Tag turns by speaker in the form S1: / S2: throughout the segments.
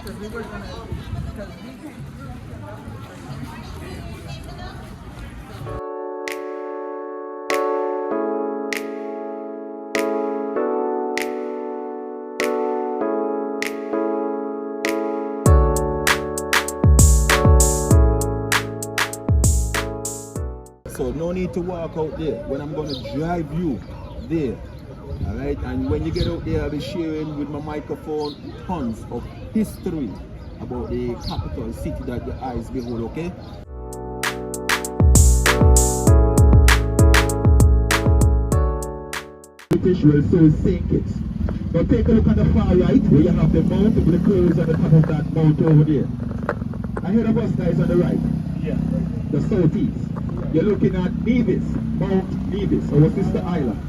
S1: So no need to walk out there when I'm going to drive you there. Alright, and when you get out there, I'll be sharing with my microphone tons of history about the capital city that your eyes behold, okay? British will so sink it. Now take a look at the far right where you have the mount with the clothes on the top of that mount over there. I hear the bus guys on the right. Yeah. The southeast. You're looking at Nevis, Mount Nevis, our sister island.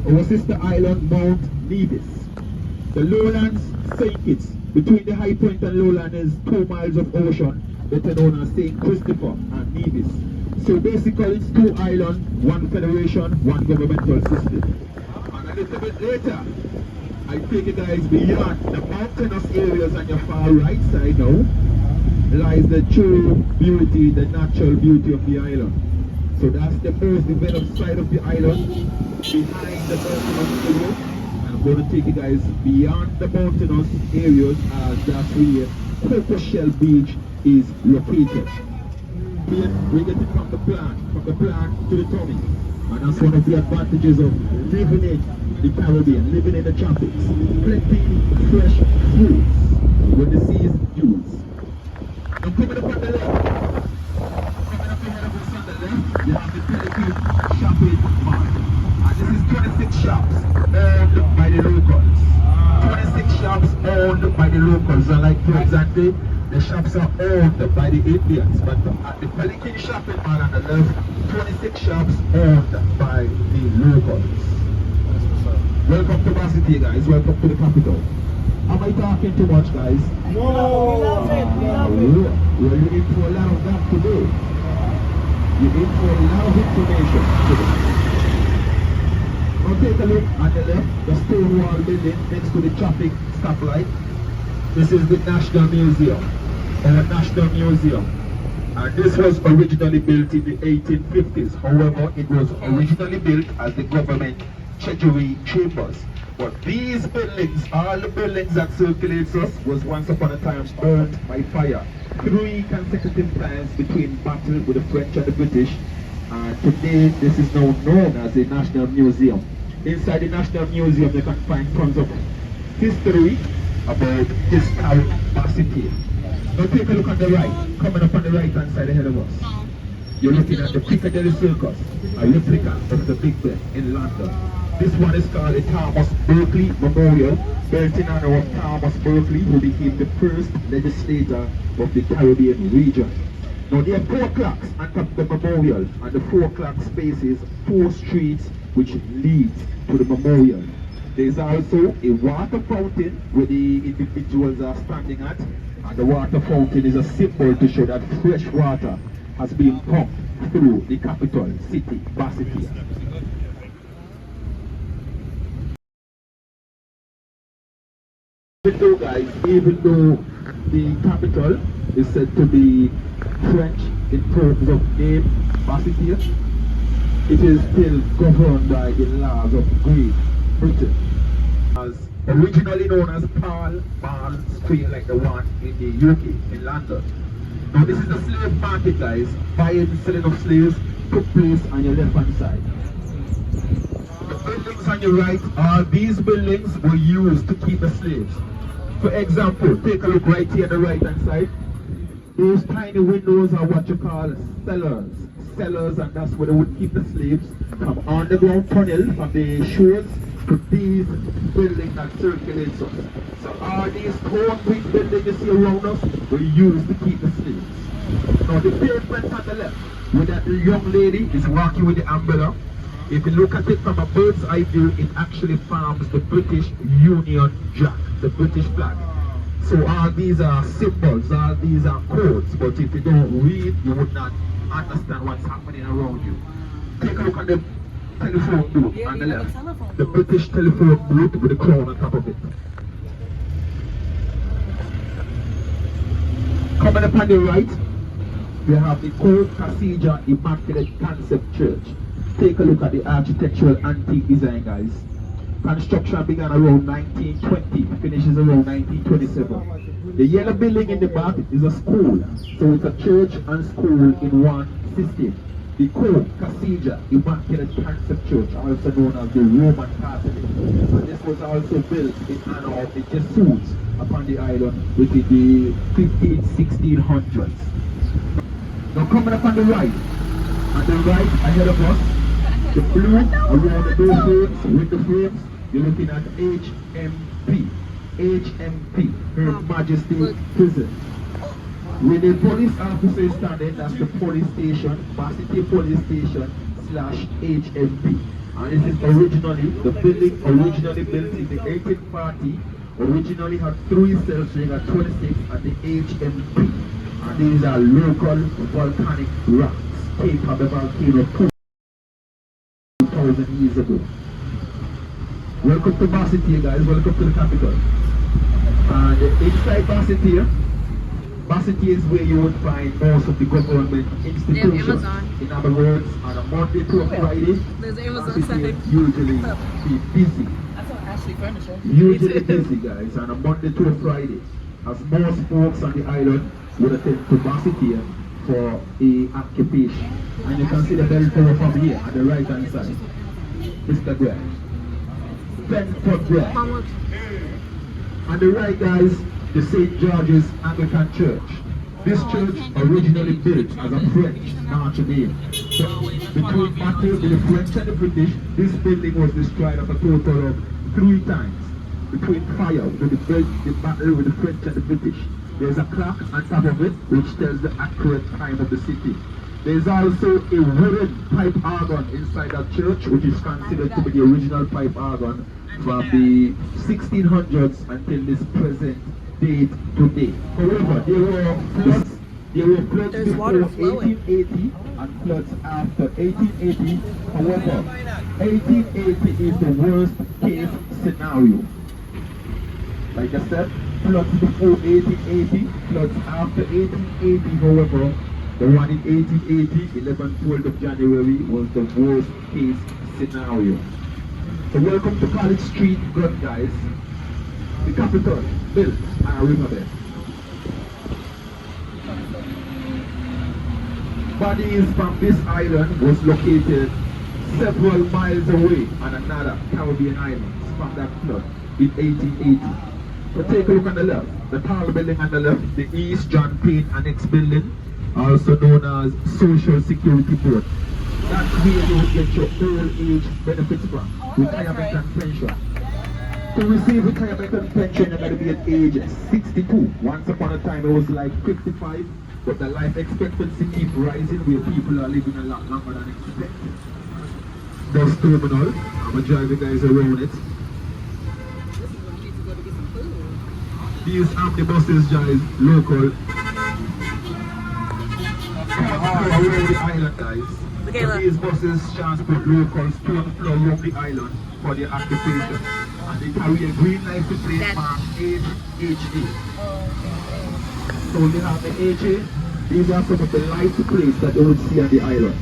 S1: Our sister island, Mount Nevis. The lowlands, St. Kitts. Between the high point and lowland is 2 miles of ocean, better known as St. Christopher and Nevis. So basically it's 2 islands, 1 federation, 1 governmental system. And a little bit later, I take you guys beyond the mountainous areas on your far right side now, lies the true beauty, the natural beauty of the island. So that's the most developed side of the island, behind the mountainous areas. And I'm going to take you guys beyond the mountainous areas as that's where Coco Shell Beach is located. We're getting from the plant to the tummy. And that's one of the advantages of living in the Caribbean, living in the tropics. Plenty fresh fruits when the sea is used. Now coming up on the left, coming up ahead of us on the left, you have the Pelican Shopping Mall. And this is 26 shops owned by the locals. 26 shops owned by the locals. And like for example, the shops are owned by the Indians. But at the Pelican Shopping Mall on the left, 26 shops owned by the locals. Welcome to Basseterre, guys. Welcome to the capital. Am I talking too much, guys?
S2: No! We love it, we love it.
S1: Well, you're in for a lot of that today. You're in for a lot of information today. Now take a look at the left, the stone wall building next to the traffic stoplight. This is the National Museum, our National Museum. And this was originally built in the 1850s. However, it was originally built as the government treasury chambers. But these buildings, all the buildings that circulates us, was once upon a time burned by fire. 3 consecutive times between battle with the French and the British. And today, this is now known as the National Museum. Inside the National Museum, you can find tons of history about this town, Basseterre. Now take a look on the right, coming up on the right hand side ahead of us. You're looking at the Piccadilly Circus, a replica of the Big Ben in London. This one is called the Thomas Berkeley Memorial, built in honor of Thomas Berkeley, who became the first legislator of the Caribbean region. Now there are 4 clocks on top of the memorial, and the 4 clocks faces 4 streets which leads to the memorial. There is also a water fountain where the individuals are standing at, and the water fountain is a symbol to show that fresh water has been pumped through the capital city, Basseterre. Even though the capital is said to be French in terms of name, Basseterre, it is still governed by the laws of Great Britain. As originally known as Pall Mall Street, like the one in the UK, in London. Now this is the slave market, guys. Buying and selling of slaves took place on your left hand side. The buildings on your right, all these buildings were used to keep the slaves. For example, take a look right here on the right hand side. Those tiny windows are what you call cellars. Cellars, and that's where they would keep the slaves from underground tunnel from the shores to these buildings that circulates us. So all these concrete buildings you see around us were used to keep the slaves. Now the pavement on the left, where that young lady is walking with the umbrella, if you look at it from a bird's eye view, it actually forms the British Union Jack, the British flag. So all these are symbols, all these are codes, but if you don't read, you would not understand what's happening around you. Take a look at the telephone booth on the left, the British telephone booth with the crown on top of it. Coming up on the right, we have the Court Casija Immaculate Concept Church. Take a look at the architectural antique design, guys. Construction began around 1920, finishes around 1927. The yellow building in the back is a school, so it's a church and school in one system. The Court Casija Immaculate Concept Church, also known as the Roman Catholic. And this was also built in honor of the Jesuits upon the island within the 1600s. Now coming up on the right ahead of us, the blue around the door frames, window frames, you're looking at HMP, Her Majesty Prison. With the police officer standing, that's the police station, Basseterre Police Station / HMP. And this is originally, the building originally built in the 1840, originally had 3 cells, so you got 26 at the HMP. And these are local volcanic rocks, came from the volcano 2,000 years ago. Welcome to Basseterre, guys, welcome to the capital. And inside Basseterre is where you would find most of the government institutions. In other words, on a Monday to a Friday, Basseterre usually be busy. Usually busy, guys, on a Monday to a Friday, as most folks on the island would attend to Basseterre for a occupation. And you can see the bell tower from here on the right hand side. Mr. Greg. 10-foot Greg. On the right, guys, the St. George's Anglican Church. This church originally built as a French Notre Dame. But between battle with the French and the British, this building was destroyed of a total of 3 times. Between fire with the battle with the French and the British. There's a clock on top of it which tells the accurate time of the city. There's also a wooden pipe organ inside that church, which is considered to be the original pipe organ from the 1600s until this present date today. However, there were floods before 1880 and floods after 1880. However, 1880 is the worst case scenario. Like I said, floods before 1880, floods after 1880. However, the one in 1880, 11th of January, was the worst case scenario. So welcome to College Street, good guys. The capital, built on a riverbed. Bodies from this island was located several miles away on another Caribbean island from that flood in 1880. So take a look on the left, the tall building on the left, the East John Payne Annex building, also known as Social Security Board. That's where you will get your old age benefits from, retirement and pension. To receive retirement and pension, you're going to be at age 62. Once upon a time, it was like 55, but the life expectancy keeps rising where people are living a lot longer than expected. Bus terminal, I'm going to drive you guys around it. These omnibuses, guys, local. Around the island, guys. So these buses transport locals to and from the island for their occupation. And they carry a green license plate marked HA. So they have the HA. These are some of the license plates that you would see on the island.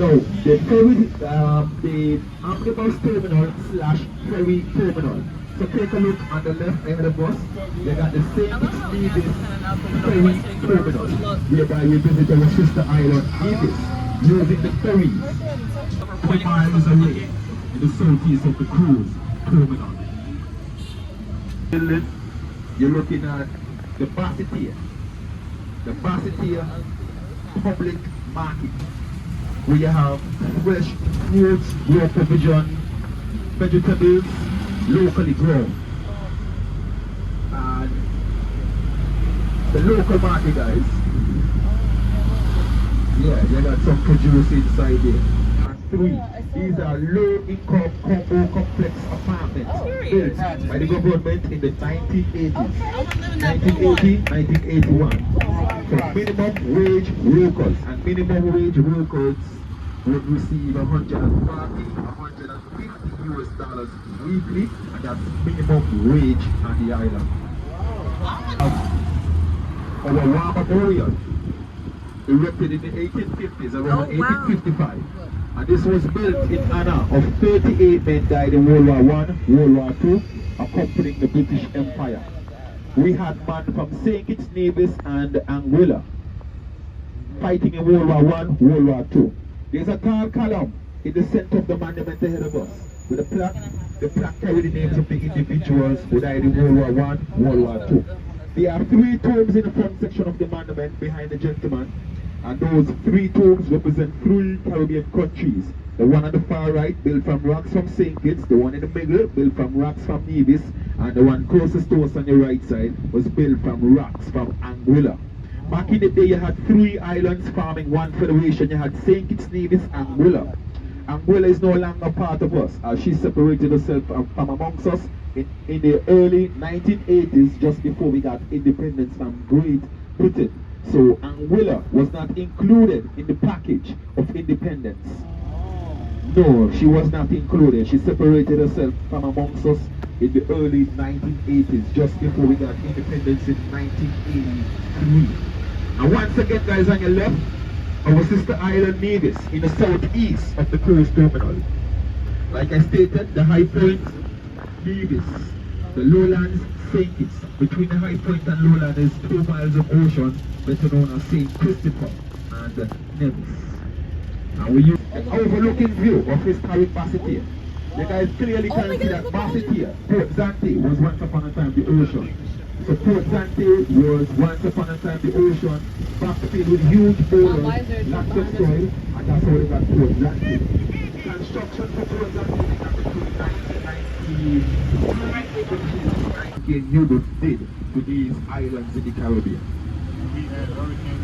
S1: Now, the ferry, the omnibus terminal / ferry terminal. So take a look on the left ahead of us. They got the same Nevis ferry terminal, whereby we visit our sister island, Nevis, using the ferries 2 miles away in the southeast of the cruise terminal. You're looking at the Basseterre public market, where you have fresh fruits, raw provision, vegetables, locally grown. And the local market, guys, yeah, they got some produce inside there. And 3, these are low-income combo complex apartments built by the government in the 1980s, 1980, 1981. So minimum wage workers, and minimum wage workers would receive $140, $150 weekly, and that's minimum wage on the island. our war memorial, erected in the 1850s, around 1855. And this was built in honor of 38 men died in World War I, World War II, accompanying the British Empire. We had men from St. Kitts, Nevis, and Anguilla fighting in World War I, World War II. There's a tall column in the center of the monument ahead of us with a plaque. The plaque carries the names of the individuals who died in World War I, World War II. There are 3 tombs in the front section of the monument behind the gentleman, and those 3 tombs represent 3 Caribbean countries. The one on the far right, built from rocks from St. Kitts, the one in the middle, built from rocks from Nevis, and the one closest to us on the right side was built from rocks from Anguilla. Back in the day, you had 3 islands forming one federation. You had St. Kitts, Nevis, and Anguilla. Anguilla is no longer part of us, as she separated herself from amongst us in the early 1980s, just before we got independence from Great Britain. So Anguilla was not included in the package of independence. No, she was not included. She separated herself from amongst us in the early 1980s, just before we got independence in 1983. And once again, guys, on your left, our sister island Nevis, in the southeast of the cruise terminal. Like I stated, the high point, Nevis, the lowlands, St. Kitts. Between the high point and lowland is 2 miles of ocean, better known as St. Christopher and Nevis. And we use an overlooking view of historic Basseterre. You guys clearly can see that Basseterre, Port Zante, was once upon a time the ocean. So Port Zante was once upon a time the ocean, backfilled with huge boulders, lots of soil, and that's how they got Port Zante. Construction for Port Zante began between 1990 U-boats did to these islands in the Caribbean.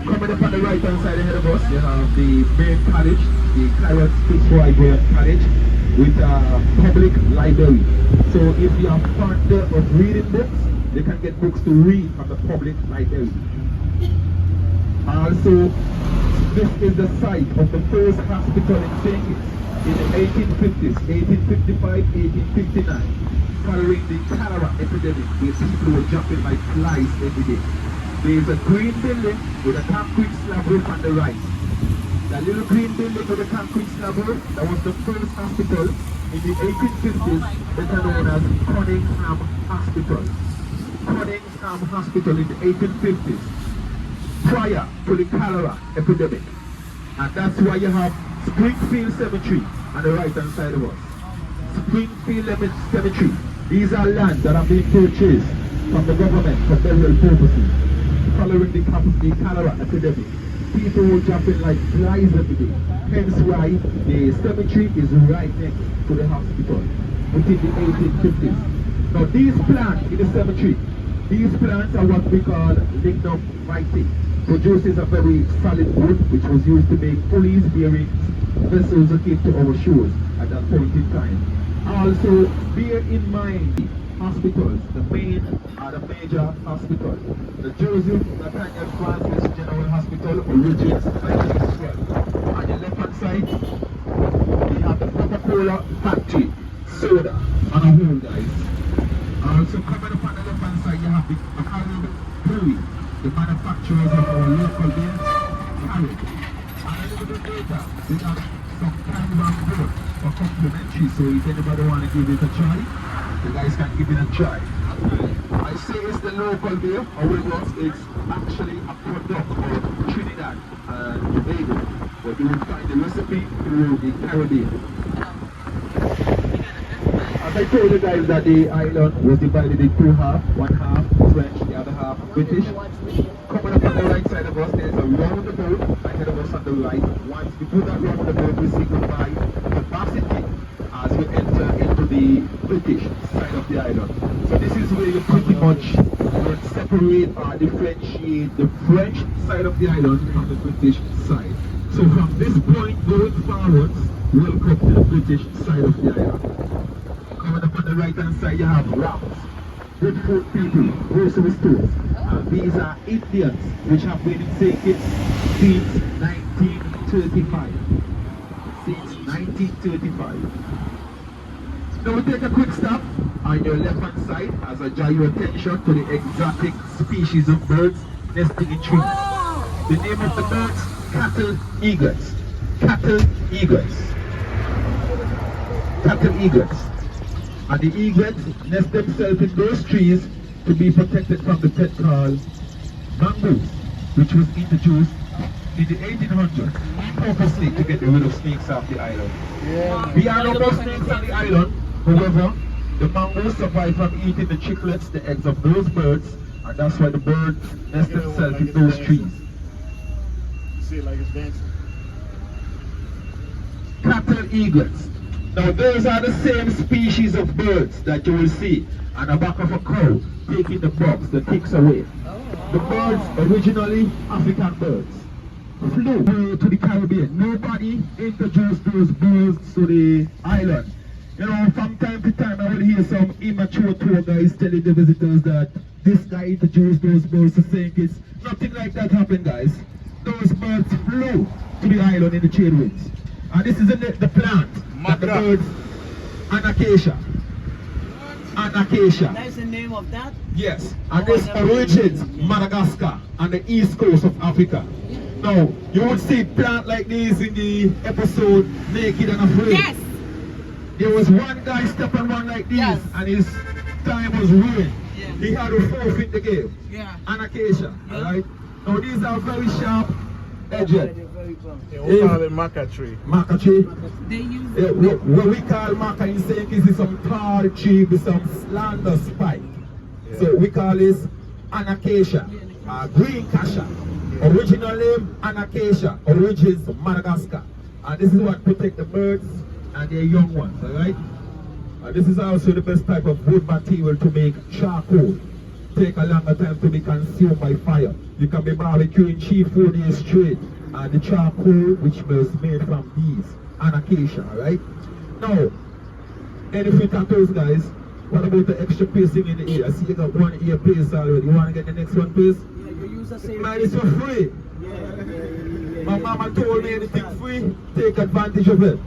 S1: Coming up on the right hand side ahead of us, you have the main college, the Clarence Fitzroy College, with a public library. So if you are fond of reading books, they can get books to read from the public library. Also, this is the site of the first hospital in St. Kitts in the 1850s, 1855, 1859, following the cholera epidemic where people were jumping like flies every day. There is a green building with a concrete slab roof on the right. That little green building with a concrete slab roof, that was the first hospital in the 1850s, better known as Cunningham Hospital. Cunningham Hospital in the 1850s, prior to the cholera epidemic. And that's why you have Springfield Cemetery on the right hand side of us. Springfield Cemetery. These are lands that have been purchased from the government for burial purposes. Following the cholera epidemic, people were jumping like flies every day. Hence why the cemetery is right next to the hospital within the 1850s. Now these plants in the cemetery, these plants are what we call lignum vitae. Produces a very solid wood which was used to make pulleys, bearings, vessels akin to our shores at that point in time. Also, bear in mind hospitals, the main are the major hospitals. The Joseph Nathaniel Francis General Hospital originates in 1912. On your left hand side, we have the Coca-Cola factory, soda, on a whole, guys. Also coming up on the left hand side, you have the Carib Brewery, the manufacturers of our local beer, Carib. And a little bit later, we have some Caribbean beer for complimentary, so if anybody want to give it a try, you guys can give it a try. I say it's the local beer, however, it's actually a product of Trinidad and Tobago, but you will find the recipe through the Caribbean. As I told you guys that the island was divided in 2 halves, one half French, the other half British. Coming up on the right side of us, there's a roundabout ahead of us on the right. Once we do that roundabout, we say goodbye to Basseterre as we enter into the British side of the island. So this is where you pretty much separate or differentiate the French side of the island from the British side. So from this point going forwards, welcome to the British side of the island. Coming up on the right hand side, you have rams, good food people, grocery stores. And these are Indians which have been in St. Kitts since 1935. Since 1935. Now we take a quick stop on your left hand side as I draw your attention to the exotic species of birds nesting in trees. The name of the birds, cattle egrets. Cattle egrets. Cattle egrets. And the egrets nest themselves in those trees to be protected from the pest called mongoose, which was introduced in the 1800s purposely to get rid of snakes off the island. We are no more snakes on the island. However, the mongoose survive from eating the chicklets, the eggs of those birds, and that's why the birds nest themselves in those trees.
S2: See it like it's dancing.
S1: Cattle egrets. Now those are the same species of birds that you will see on the back of a cow taking the bugs, the ticks away. The birds, originally African birds, flew to the Caribbean. Nobody introduced those birds to the island. You know, from time to time I will hear some immature tour guys telling the visitors that this guy introduced those birds to St. Kitts. Nothing like that happened, guys. Those birds flew to the island in the trade winds. And this is the plant that the birds, an acacia. An acacia.
S3: That's the name of that?
S1: Yes. And this origins Madagascar and the east coast of Africa. Now, you would see plant like this in the episode Naked and Afraid.
S3: Yes.
S1: There was one guy step on one like this,
S3: Yes.
S1: and his time was ruined.
S3: Yeah.
S1: He had to forfeit the game.
S3: Yeah.
S1: An acacia,
S3: Yeah.
S1: alright? Now these are very sharp edged.
S3: They're very blunt.
S2: Yeah, we call it maca tree.
S1: Maca tree.
S3: They use
S1: What we call maca in St. Kitts is some tall tree with some slender spike.
S2: Yeah.
S1: So we call this an acacia, green cassia. Original name an acacia, origins Madagascar. And this is what protect the birds and their young ones, alright? And this is also the best type of wood material to make charcoal. Take a longer time to be consumed by fire. You can be barbecuing cheap 4 days straight. And the charcoal, which was made from these, an acacia, alright? Now, any free tattoos, guys? What about the extra piercing in the ear? I see you got one ear pierced already. You want to get the next one pierced?
S3: Yeah, you use the same.
S1: Man, it's for free. My mama told me anything free, take advantage of it.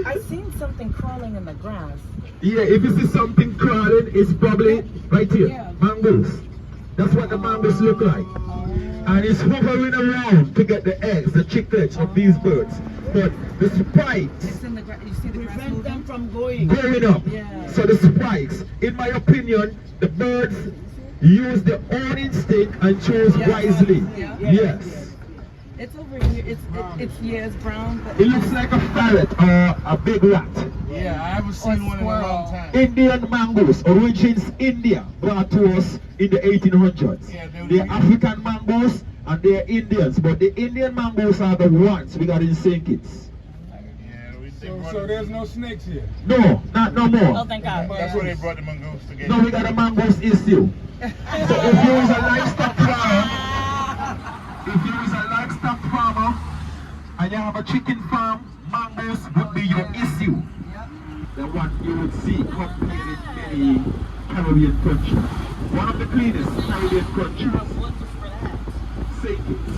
S4: I seen something crawling in the grass.
S1: Yeah, if you see something crawling, it's probably right here.
S4: Yeah.
S1: Mongoose. That's what the mongoose look like. And it's hovering around to get the eggs, the chicklets of these birds. But the spikes
S3: It's in the you see the grass
S4: Prevent them
S3: moving?
S4: from going.
S1: growing up.
S4: Yeah.
S1: So the spikes, in my opinion, the birds use their own instinct and choose
S4: Yeah.
S1: wisely.
S4: Yeah.
S1: Yes.
S4: It's over here. It's brown. But
S1: It looks like a ferret or a big rat.
S2: Yeah, I haven't seen one in a long time.
S1: Indian mangoes, origins India, brought to us in the 1800s.
S2: Yeah,
S1: They're African mangoes and they're Indians, but the Indian mangoes are the ones we got in St. Kitts.
S2: So there's no snakes here?
S1: No, not no
S4: oh,
S1: more.
S4: thank God.
S2: That's where they brought the mongoose together.
S1: No, we got a mangoes issue. So if you is a livestock farmer, and you have a chicken farm, mangoes would be your issue. The one you would see compared in many Caribbean countries. One of the cleanest Caribbean countries. St. Kitts.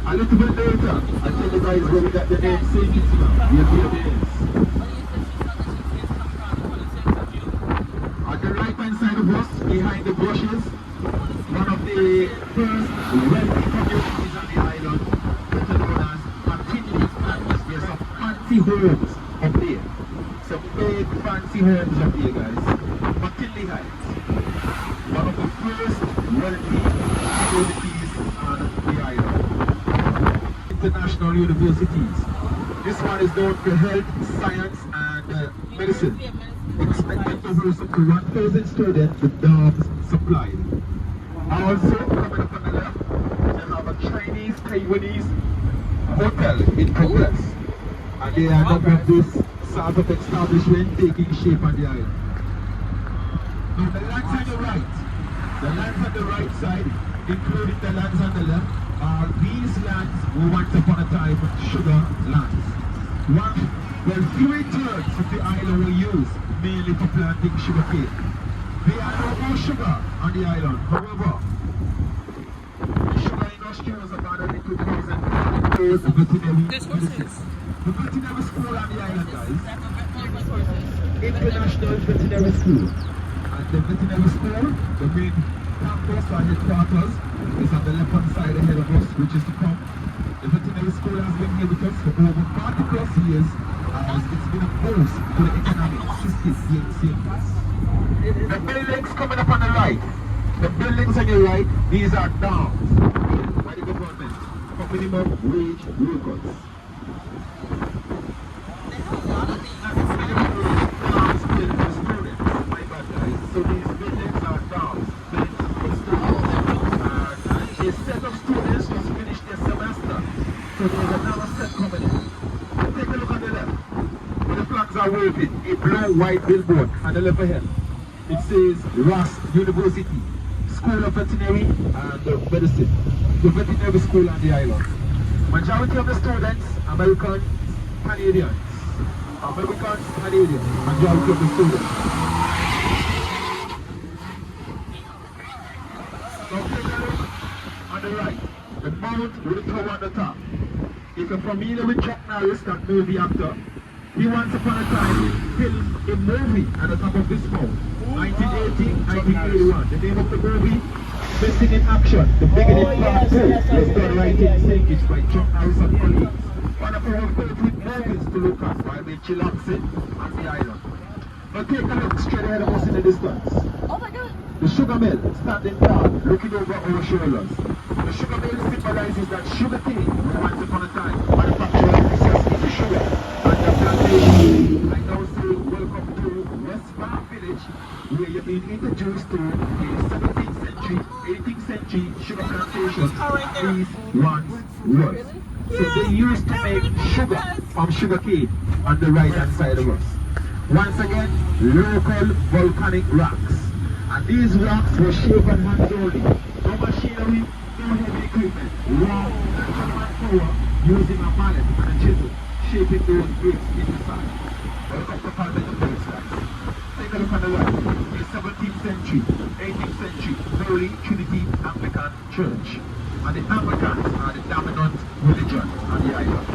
S1: A little bit later, I tell you guys where we got the name St. Kitts now. You'll hear the names. On the right hand side of us, behind the bushes, one of the first wealthy communities on the island, better known as Martinique. There's some fancy homes up there. Some big fancy homes up here, guys. Martinique Heights. One of the first wealthy communities on the island. International universities. This one is known for health, science, and medicine. Expected to host up to 1,000 students with dorms supplied. Also, coming up on the left, they have a Chinese Taiwanese hotel in progress. And there are a number of this sort of establishment taking shape on the island. Now the lands on the right side, including the lands on the left, are these lands were once upon a time sugar lands. Well, 3/3 of the island were used mainly for planting sugarcane. There are no more sugar on the island. However, the sugar industry was abandoned in 2000. There's a veterinary medicine. The veterinary school on the island, guys. International Veterinary School. And the veterinary school, the main campus or headquarters is on the left hand side ahead of us, which is to come. The veterinary school has been here with us for over 40 plus years as it's been a boost to the economic system here in St. Louis. The buildings coming up on the right, the buildings on your right, these are dorms by the government for minimum wage workers. So these buildings are dorms, buildings for students. A set of students just finished their semester, so there's another set coming in. Take a look on the left, where the flags are waving, a blue-white billboard on the left ahead. It says Ross University, School of Veterinary and Medicine, the veterinary school on the island. Majority of the students, Americans, Canadians. Americans, Canadians, majority of the students. On the right, the mount with the tower on the top. If you're familiar with Chuck Norris, that movie actor, he once upon a time filmed a movie at the top of this mount. 1980, 1981. The name of the movie, Missing in Action, the beginning part 2, was done right in Sinkage by Chuck Norris and colleagues. One of our favorite movies to look at while we're chillaxing on the island. Now take a look straight ahead of us in the distance.
S4: Oh my God.
S1: The sugar mill standing guard, looking over our shoulders. The sugar mill symbolizes that sugar cane, once upon a time, manufactured and processed into sugar. And the plantation, I now say welcome to West Farm Village, where you're being introduced to a 17th century, 18th century sugar plantation. These once was. So they used to make sugar from sugar cane on the right hand side of us. Once again, local volcanic rocks. And these rocks were shaven hands only. No machinery, no heavy equipment. Raw, natural manpower using a mallet and a chisel, shaping those bricks into sand. Welcome to Palmetto Place, guys. Take a look on the right. The 17th century, 18th century, Holy Trinity Anglican Church. And the Anglicans are the dominant religion on the island.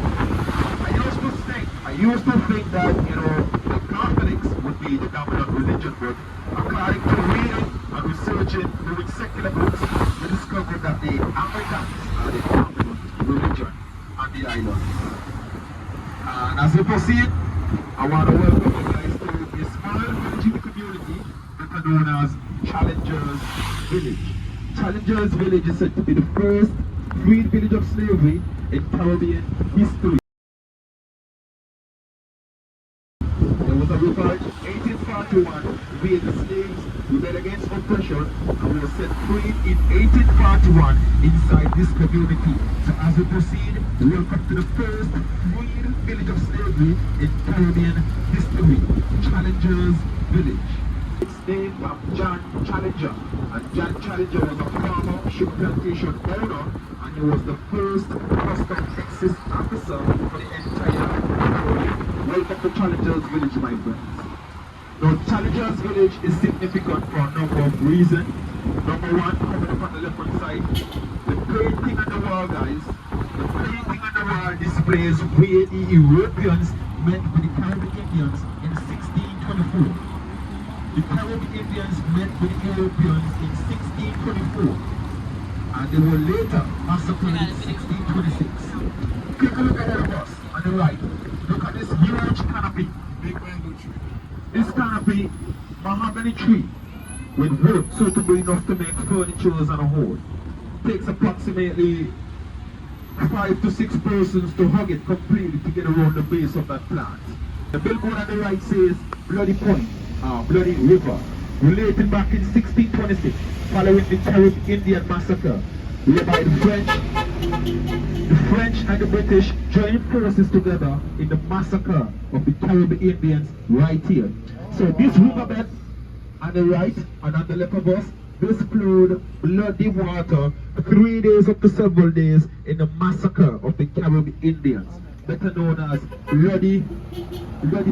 S1: I used to think that, the Catholics would be the dominant religion, but according to reading and researching, doing secular books, we discovered that the Anglicans are the dominant religion on the island. And as we proceed, I want to welcome you guys to a small village in the community that are known as Challengers Village. Challengers Village is said to be the first freed village of slavery in Caribbean history. There was a revolt in 1841 where the slaves rebelled against oppression and were set free in 1841 inside this community. So as we proceed, welcome to the first freed village of slavery in Caribbean history, Challengers Village. It's named from John Challenger, and John Challenger was a farmer, sugar plantation owner, and he was the first custom excise officer for the entire country. Welcome to Challengers Village, my friends. Now, Challengers Village is significant for a number of reasons. Number one, coming up on the left hand side, the painting on the wall, guys. The painting on the wall displays where the Europeans met with the Caribbean Indians in 1624. The Caribbean Indians met with the Europeans in 1624, and they were later massacred in 1626. Take a look ahead of us on the right. Look at this huge canopy.
S2: Big bamboo tree.
S1: This canopy, mahogany tree, with wood suitable enough to make furniture as a whole. Takes approximately 5 to 6 persons to hug it completely to get around the base of that plant. The billboard on the right says Bloody Point. Bloody River, relating back in 1626, following the Caribbean Indian massacre, whereby the French and the British joined forces together in the massacre of the Caribbean Indians right here. So this riverbed on the right and on the left of us, this flowed bloody water 3 days up to several days in the massacre of the Caribbean Indians, better known as Bloody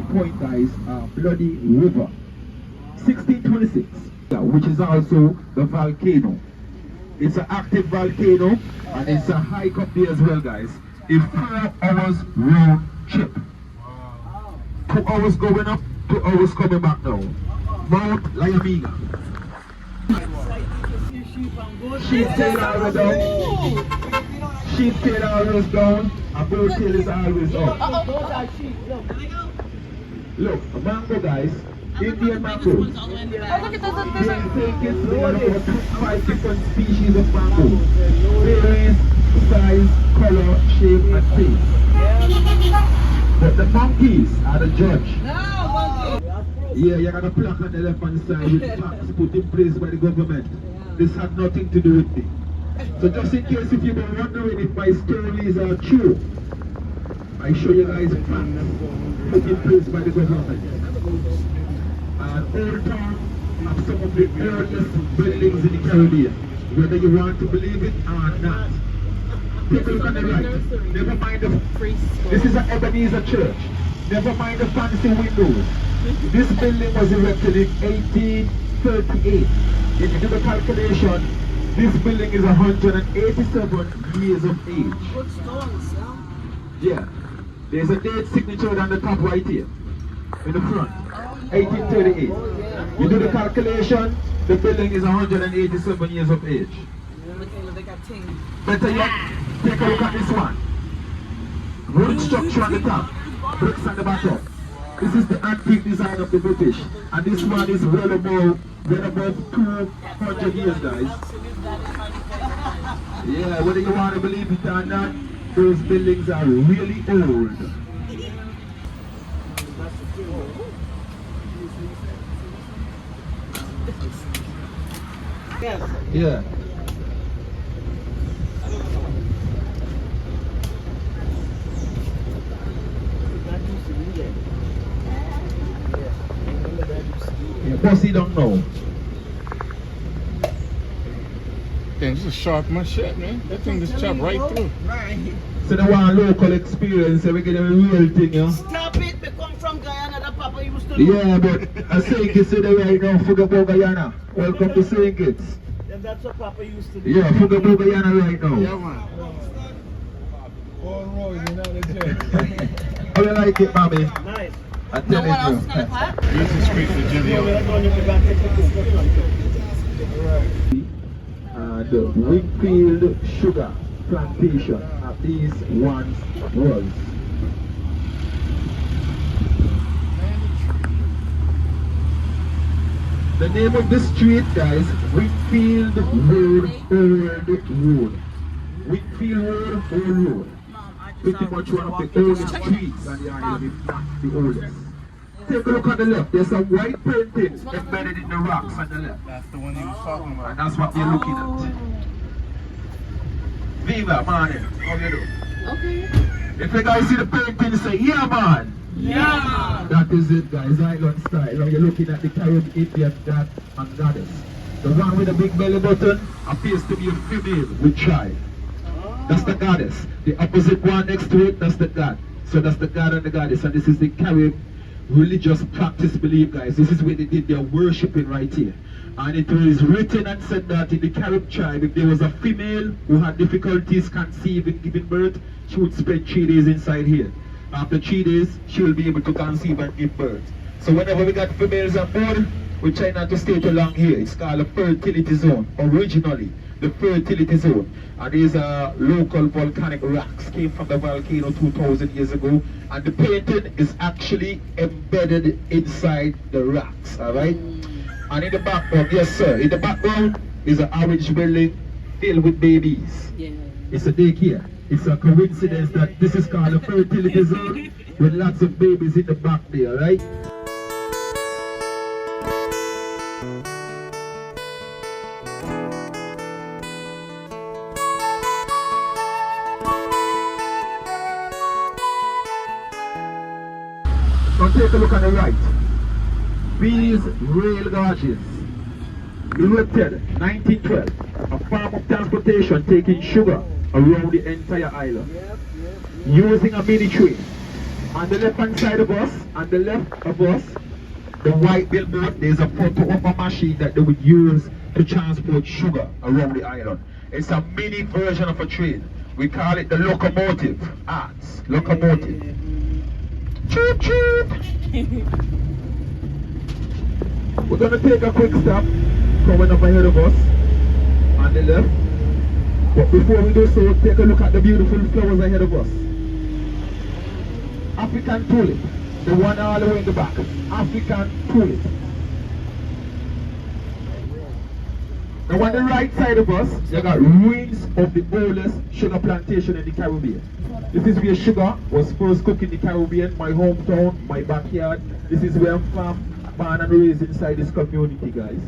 S1: Point, guys, Bloody River. 1626, which is also the volcano. It's an active volcano and it's a hike up there as well, guys. A 4 hours round trip. 2 hours going up, 2 hours coming back now. Mount Lyamina.
S3: sheep and goat.
S1: Sheep tail always down. Sheep tail always down. And goat tail is always up.
S3: Those are sheep. Look.
S1: Look, a mango, guys. Indian mangoes.
S4: Oh, look at this.
S1: They think it's made of 5 different species of mango. Varies size, color, shape, and taste. But the monkeys are the judge. Yeah, you got a plaque on the left hand side with tax put in place by the government. This had nothing to do with me. So just in case if you've been wondering if my stories are true, I show you guys facts put in place by the government. And Old Town have some of the earliest buildings in the Caribbean, whether you want to believe it or not. Take a look on the right. Never mind the... This is an Ebenezer church. Never mind the fancy windows. This building was erected in 1838. If you do the calculation, this building is 187 years of age.
S3: Good stones,
S1: Yeah. There's a date signature on the top right here. In the front. 1838. You do the calculation, the building is 187 years of age. Better yet, take a look at this one. Wood structure on the top, bricks on the bottom. This is the antique design of the British. And this one is well above 200 years, guys. Yeah, whether you want to believe it or not, those buildings are really old. Yeah. Yeah, bossy don't know.
S2: Damn, this is sharp machete, man. That thing just chopped right through.
S3: Right.
S1: So they want local experience, so we get a real thing, yeah?
S3: Stop it, we come from Guyana, that Papa used to do.
S1: Yeah, but I say it's there right now, forget about Guyana. Welcome to St. Kitts.
S3: And that's what Papa used to do.
S1: Yeah, forget about Guyana right now.
S2: Yeah, man.
S1: How you like it, mommy?
S3: Nice.
S1: I
S4: No
S1: tell
S4: one else is
S1: you.
S4: gonna clap?
S2: Use the street for Jimmy.
S1: The Wingfield Sugar Plantation at these once was. The name of the street, guys, Wingfield Road, Old Road. Wingfield Road, Old Road. Pretty much one of the oldest streets on the island, if not the oldest. Take a look on the left, there's some white painting embedded in the rocks on the left.
S2: That's the one he was talking about.
S1: And that's what we're looking at. Viva, man. How you do?
S4: Okay.
S1: If you guys see the painting, say, yeah, man.
S3: Yeah.
S1: That is it, guys. Island style. Now you're looking at the Caribbean Indian god and goddess. The one with the big belly button appears to be a female with child. That's the goddess. The opposite one next to it, that's the god. So that's the god and the goddess. And this is the Caribbean religious practice belief, guys. This is where they did their worshipping right here. And it was written and said that in the Carib tribe, if there was a female who had difficulties conceiving, giving birth, she would spend 3 days inside here. After 3 days, she will be able to conceive and give birth. So whenever we got females on board, we try not to stay too long here. It's called a fertility zone, originally. The fertility zone. And these are local volcanic rocks, came from the volcano 2,000 years ago. And the painting is actually embedded inside the rocks, alright? And in the background, yes sir, in the background is an orange building filled with babies.
S3: Yeah.
S1: It's a daycare. It's a coincidence that this is called a fertility zone with lots of babies in the back there, right? Now take a look on the right. These rail gauges, erected 1912, a form of transportation taking sugar around the entire island, using a mini train. On the left hand side of us, on the left of us, the white billboard, there's a photo of a machine that they would use to transport sugar around the island. It's a mini version of a train. We call it the locomotive. Arts, locomotive. Choop choop! We're gonna take a quick stop, coming up ahead of us. on the left. But before we do so, take a look at the beautiful flowers ahead of us. African tulip, the one all the way in the back. African tulip. Now on the right side of us, you got ruins of the oldest sugar plantation in the Caribbean. This is where sugar was first cooked in the Caribbean, my hometown, my backyard. This is where I'm from, born and raised inside this community, guys.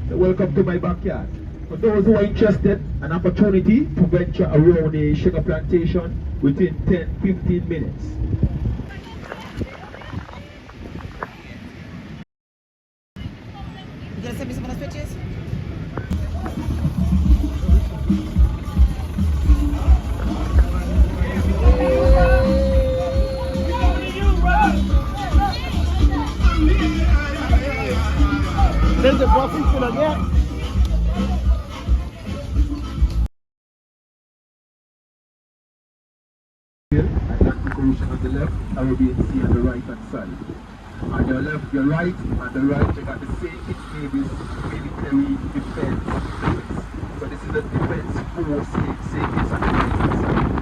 S1: So welcome to my backyard. For those who are interested, an opportunity to venture around a sugar plantation within 10-15 minutes.
S4: You gonna send me some of those pictures?
S3: There's the coffee still again.
S1: Atlantic Ocean on the left, Caribbean Sea on the right hand side. On your left, your right, on the right you got the St. Nevis military defense. So this is the defense force in St. Kitts on the right hand side.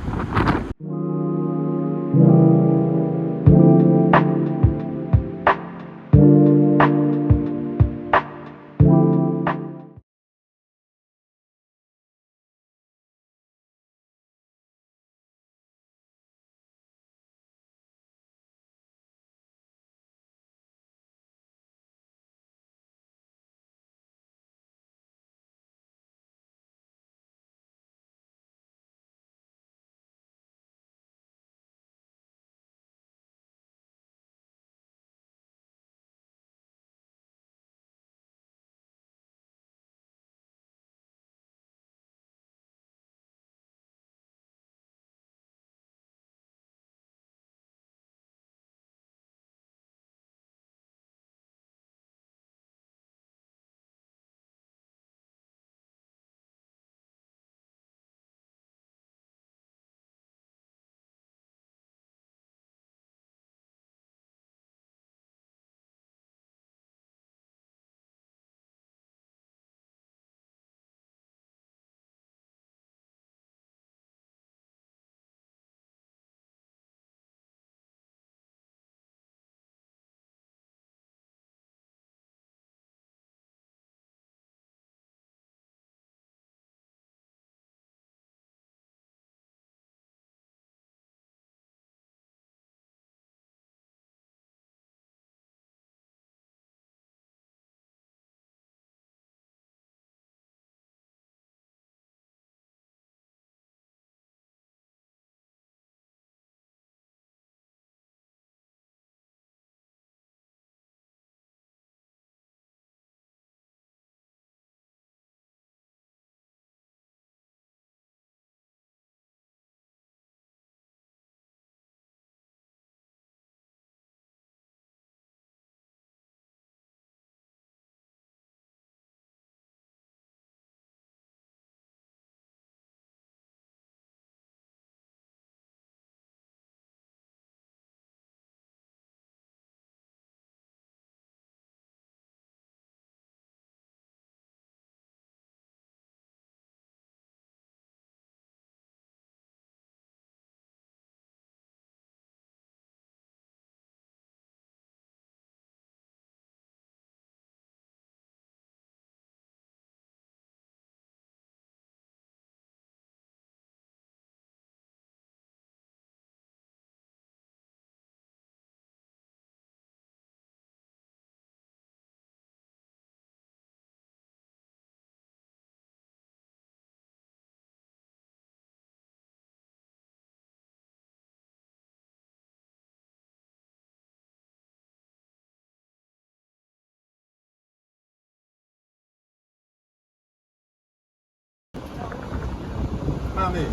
S2: Mommy,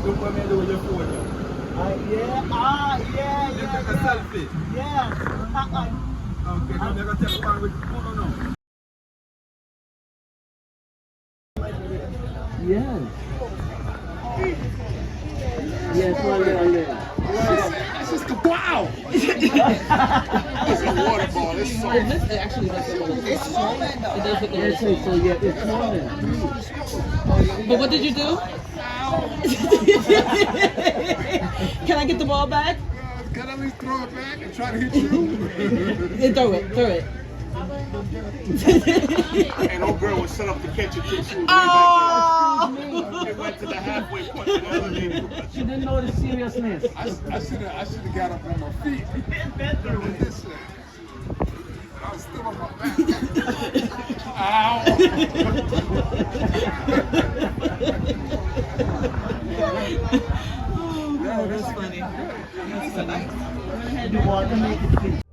S2: look what me do with your phone.
S3: Yeah.
S2: You take a selfie.
S3: Yeah.
S2: Okay, now they're gonna take one with no.
S3: Yes. Yes, one there.
S2: This is wow! It's a water ball. It's soft.
S4: This actually does look a little. It's small. It does look a little.
S3: So yeah, it's small.
S4: But what did you do? Can I get the ball back?
S2: Can I at least throw it back and try to hit you?
S4: Yeah, throw it. Throw it.
S2: And old girl was set up to catch it too. She was way
S4: Oh!
S2: back there. It went to the halfway point of the elevator.
S3: She didn't know the seriousness.
S2: I should have got up on my feet. This shit. I was still on my back. Ow!
S4: Oh, that's funny. That's funny.
S3: You want to make it fit.